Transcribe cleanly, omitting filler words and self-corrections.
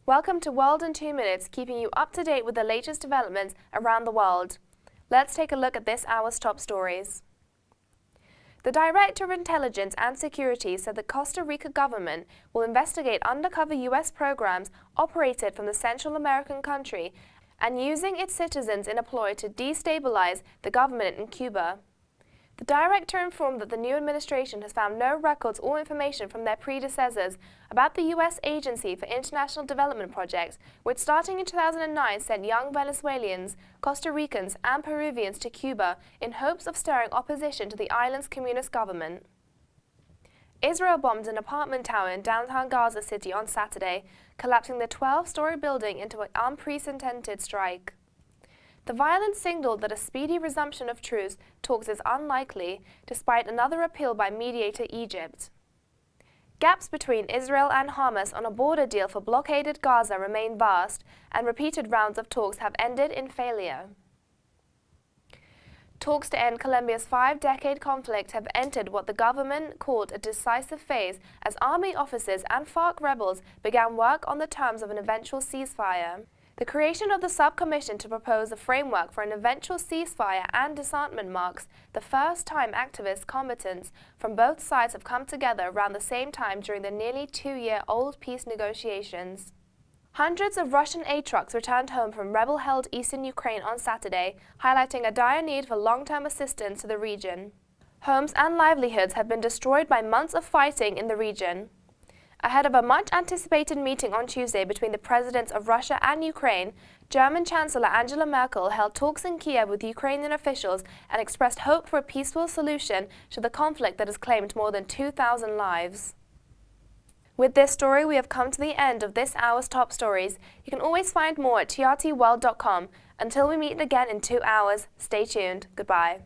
Welcome to World in 2 Minutes, keeping you up to date with the latest developments around the world. Let's take a look at this hour's top stories. The Director of Intelligence and Security said the Costa Rica government will investigate undercover U.S. programs operated from the Central American country and using its citizens in a ploy to destabilize the government in Cuba. The director informed that the new administration has found no records or information from their predecessors about the U.S. Agency for International Development Projects, which starting in 2009 sent young Venezuelans, Costa Ricans and Peruvians to Cuba in hopes of stirring opposition to the island's communist government. Israel bombed an apartment tower in downtown Gaza City on Saturday, collapsing the 12-story building into an unprecedented strike. The violence signaled that a speedy resumption of truce talks is unlikely, despite another appeal by mediator Egypt. Gaps between Israel and Hamas on a border deal for blockaded Gaza remain vast, and repeated rounds of talks have ended in failure. Talks to end Colombia's 5-decade conflict have entered what the government called a decisive phase as army officers and FARC rebels began work on the terms of an eventual ceasefire. The creation of the subcommission to propose a framework for an eventual ceasefire and disarmament marks the first time activist combatants from both sides have come together around the same time during the nearly 2-year-old peace negotiations. Hundreds of Russian aid trucks returned home from rebel-held eastern Ukraine on Saturday, highlighting a dire need for long-term assistance to the region. Homes and livelihoods have been destroyed by months of fighting in the region. Ahead of a much-anticipated meeting on Tuesday between the presidents of Russia and Ukraine, German Chancellor Angela Merkel held talks in Kiev with Ukrainian officials and expressed hope for a peaceful solution to the conflict that has claimed more than 2,000 lives. With this story, we have come to the end of this hour's top stories. You can always find more at trtworld.com. Until we meet again in 2 hours, stay tuned. Goodbye.